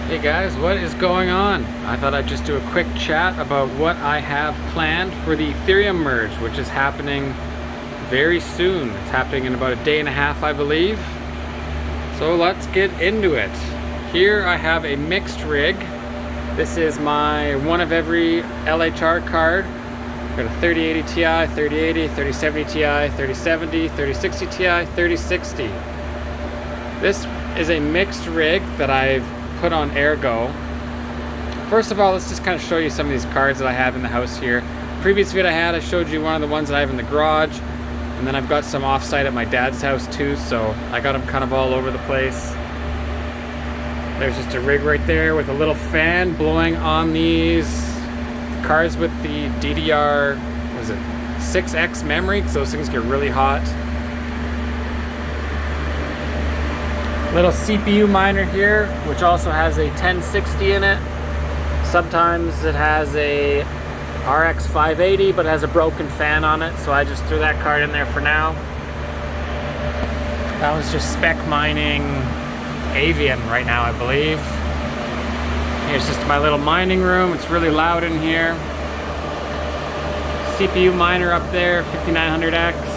Hey guys, what is going on? I thought I'd just do a quick chat about what I have planned for the Ethereum merge, which is happening very soon. It's happening in about a day and a half, I believe. So let's get into it. Here I have a mixed rig. This is my one of every LHR card. I've got a 3080 Ti, 3080, 3070 Ti, 3070, 3060 Ti, 3060. This is a mixed rig that I've put on Ergo. First of all, let's just kind of show you some of these cards that I have in the house here. Previous video I showed you one of the ones that I have in the garage, and then I've got some offsite at my dad's house too, so I got them kind of all over the place. There's just a rig right there with a little fan blowing on these cards with the DDR, what is it, 6X memory, because those things get really hot. Little CPU miner here, which also has a 1060 in it. Sometimes it has a RX 580, but it has a broken fan on it, so I just threw that card in there for now. That was just spec mining Avian right now, I believe. Here's just my little mining room. It's really loud in here. CPU miner up there, 5900X.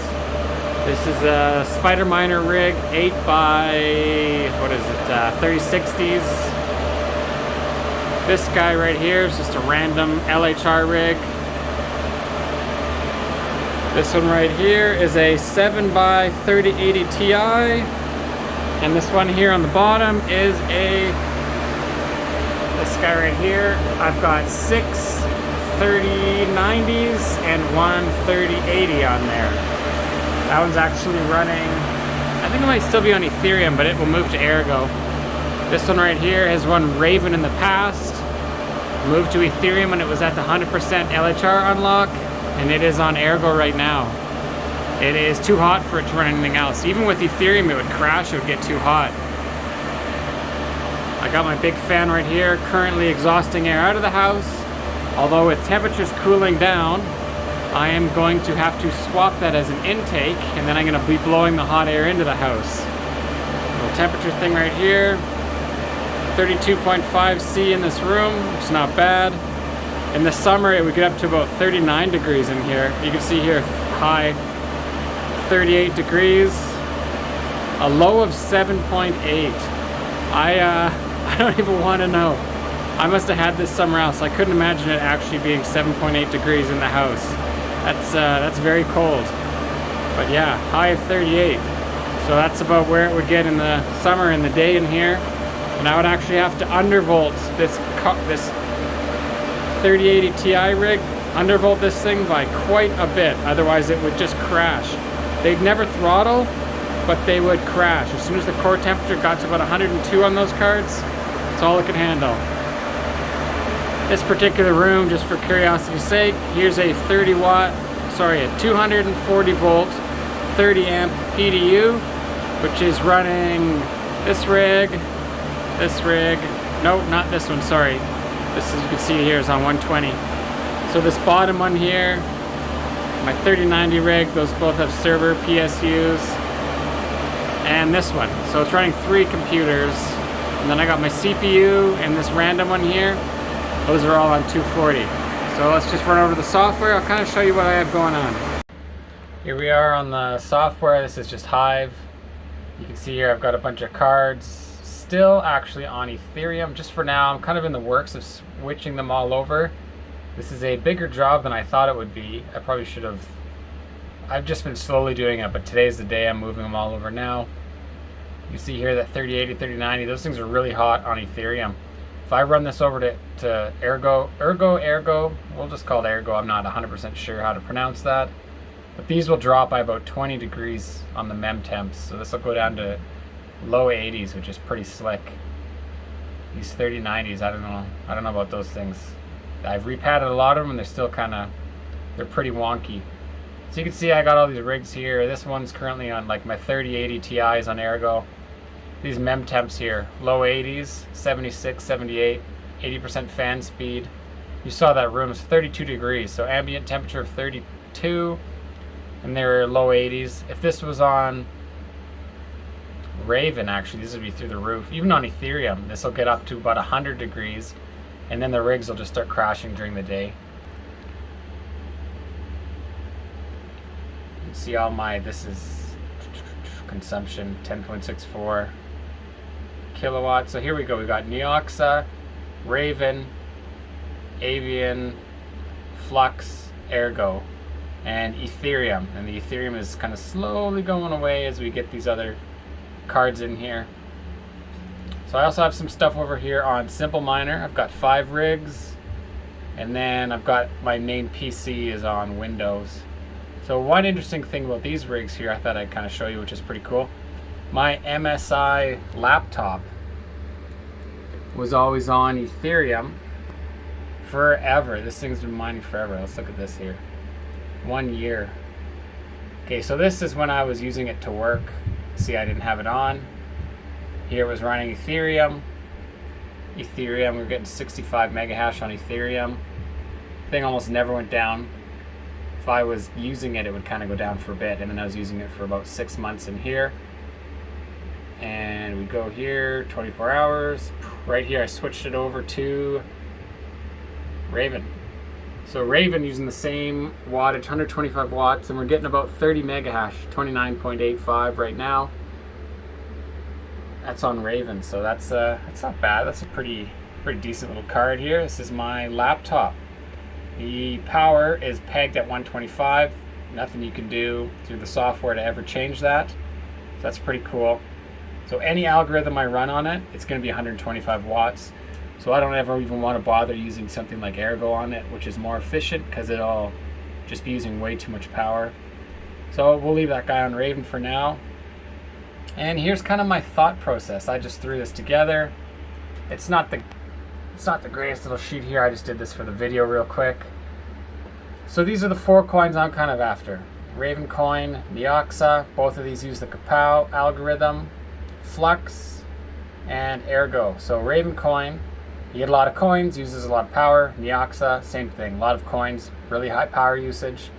This is a spider miner rig, 8 by, what is it, 3060s. This guy right here is just a random LHR rig. This one right here is a 7 by 3080 Ti. And this one here on the bottom is this guy right here. I've got 6 3090s and one 3080 on there. That one's actually running, I think it might still be on Ethereum, but it will move to Ergo. This one right here has run Raven in the past, moved to Ethereum when it was at the 100% LHR unlock, and it is on Ergo right now. It is too hot for it to run anything else. Even with Ethereum, it would crash, it would get too hot. I got my big fan right here, currently exhausting air out of the house. Although with temperatures cooling down, I am going to have to swap that as an intake, and then I'm going to be blowing the hot air into the house. Little temperature thing right here. 32.5 C in this room, which is not bad. In the summer, it would get up to about 39 degrees in here. You can see here, high 38 degrees. A low of 7.8. I don't even want to know. I must have had this somewhere else. I couldn't imagine it actually being 7.8 degrees in the house. That's very cold. But yeah, high of 38. So that's about where it would get in the summer in the day in here. And I would actually have to undervolt this 3080 Ti rig, undervolt this thing by quite a bit. Otherwise it would just crash. They'd never throttle, but they would crash. As soon as the core temperature got to about 102 on those cards, that's all it could handle. This particular room, just for curiosity's sake, here's a 240 volt, 30 amp PDU, which is running this rig, no, not this one, sorry. This, as you can see here, is on 120. So this bottom one here, my 3090 rig, those both have server PSUs, and this one. So it's running 3 computers, and then I got my CPU and this random one here. Those are all on 240. So let's just run over the software. I'll kind of show you what I have going on. Here we are on the software. This is just Hive. You can see here I've got a bunch of cards still actually on Ethereum. Just for now, I'm kind of in the works of switching them all over. This is a bigger job than I thought it would be. I probably should have. I've just been slowly doing it, but today's the day I'm moving them all over now. You see here that 3080, 3090, those things are really hot on Ethereum. If I run this over to Ergo, we'll just call it Ergo. I'm not 100% sure how to pronounce that. But these will drop by about 20 degrees on the mem temps. So this will go down to low 80s, which is pretty slick. These 3090s, I don't know about those things. I've repadded a lot of them, and they're still they're pretty wonky. So you can see I got all these rigs here. This one's currently on like my 3080 Ti's on Ergo. These mem temps here, low 80s, 76, 78, 80% fan speed. You saw that room is 32 degrees, so ambient temperature of 32, and they're low 80s. If this was on Raven, actually, this would be through the roof. Even on Ethereum, this will get up to about 100 degrees, and then the rigs will just start crashing during the day. You can see all my, this is consumption, 10.64 kilowatts. So here we go. We got Neoxa, Raven, Avian, Flux, Ergo, and Ethereum. And the Ethereum is kind of slowly going away as we get these other cards in here. So I also have some stuff over here on Simple Miner. I've got 5 rigs, and then I've got my main PC is on Windows. So one interesting thing about these rigs here I thought I'd kind of show you, which is pretty cool. My MSI laptop was always on Ethereum forever. This thing's been mining forever. Let's look at this here. 1 year. Okay, so this is when I was using it to work. See, I didn't have it on. Here it was running Ethereum. We're getting 65 mega hash on Ethereum. Thing almost never went down. If I was using it, it would kind of go down for a bit, and then I was using it for about 6 months in here. And we go here, 24 hours. Right here, I switched it over to Raven. So Raven using the same wattage, 125 watts, and we're getting about 30 mega hash, 29.85 right now. That's on Raven, so that's not bad. That's a pretty decent little card here. This is my laptop. The power is pegged at 125. Nothing you can do through the software to ever change that. So that's pretty cool. So any algorithm I run on it, it's going to be 125 watts. So I don't ever even want to bother using something like Ergo on it, which is more efficient because it'll just be using way too much power. So we'll leave that guy on Raven for now. And here's kind of my thought process. I just threw this together. It's not the greatest little sheet here. I just did this for the video real quick. So these are the 4 coins I'm kind of after. Ravencoin, Neoxa, both of these use the Kapow algorithm. Flux, and Ergo. So Ravencoin, you get a lot of coins, uses a lot of power. Neoxa, same thing, a lot of coins, really high power usage.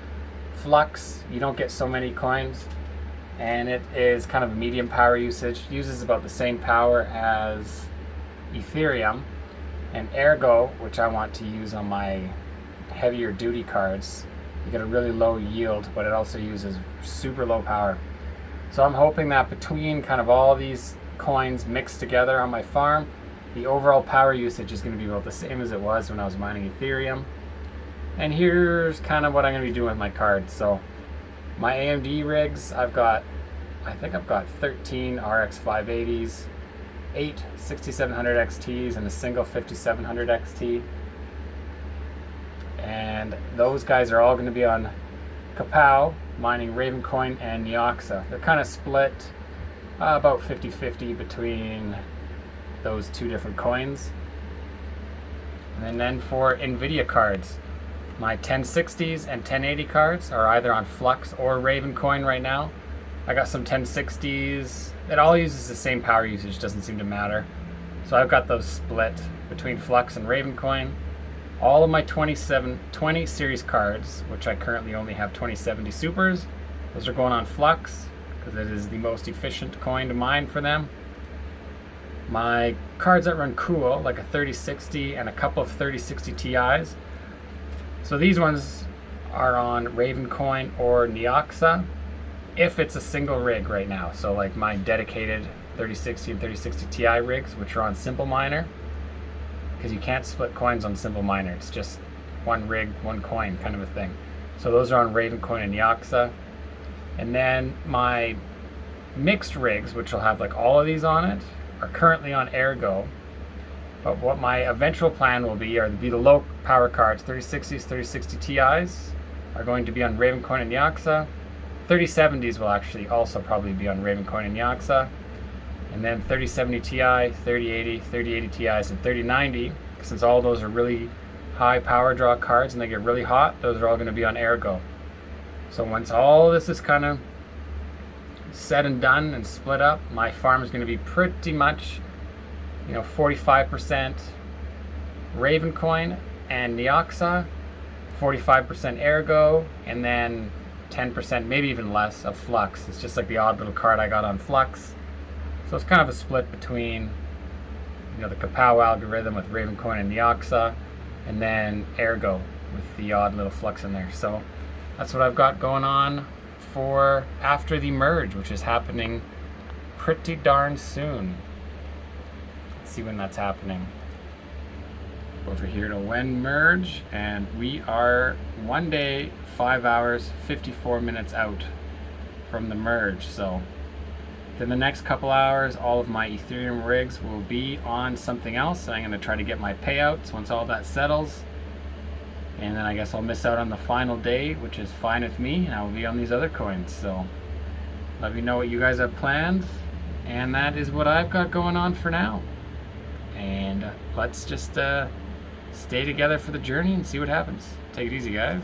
Flux, you don't get so many coins, and it is kind of a medium power usage, uses about the same power as Ethereum. And Ergo, which I want to use on my heavier duty cards, you get a really low yield, but it also uses super low power. So I'm hoping that between kind of all these coins mixed together on my farm, the overall power usage is going to be about the same as it was when I was mining Ethereum. And here's kind of what I'm going to be doing with my cards. So my AMD rigs, I think I've got 13 RX 580s, 8 6700 XTs, and a single 5700 XT. And those guys are all going to be on Kapow, mining Ravencoin and Neoxa. They're kind of split about 50-50 between those 2 different coins. And then for Nvidia cards, my 1060s and 1080 cards are either on Flux or Ravencoin right now. I got some 1060s. It all uses the same power usage, doesn't seem to matter. So I've got those split between Flux and Ravencoin. All of my 20 series cards, which I currently only have 2070 Supers, those are going on Flux because it is the most efficient coin to mine for them. My cards that run cool, like a 3060 and a couple of 3060 Ti's. So these ones are on Ravencoin or Neoxa if it's a single rig right now. So like my dedicated 3060 and 3060 Ti rigs, which are on Simple Miner, because you can't split coins on Simple Miner. It's just one rig, one coin kind of a thing. So those are on Ravencoin and Neoxa. And then my mixed rigs, which will have like all of these on it, are currently on Ergo. But what my eventual plan will be the low power cards, 3060s, 3060 Ti's are going to be on Ravencoin and Neoxa. 3070s will actually also probably be on Ravencoin and Neoxa. And then 3070 Ti, 3080, 3080 Ti's, and 3090, since all those are really high power draw cards and they get really hot, those are all going to be on Ergo. So once all this is kind of said and done and split up, my farm is going to be pretty much, 45% Ravencoin and Neoxa, 45% Ergo, and then 10%, maybe even less, of Flux. It's just like the odd little card I got on Flux. So it's kind of a split between, you know, the Kapow algorithm with Ravencoin and Neoxa, and then Ergo with the odd little Flux in there. So that's what I've got going on for after the merge, which is happening pretty darn soon. Let's see when that's happening. Over here to when merge, and we are 1 day, 5 hours, 54 minutes out from the merge. So in the next couple hours, all of my Ethereum rigs will be on something else. I'm going to try to get my payouts once all that settles. And then I guess I'll miss out on the final day, which is fine with me, and I will be on these other coins. So let me know what you guys have planned. And that is what I've got going on for now. And let's just stay together for the journey and see what happens. Take it easy, guys.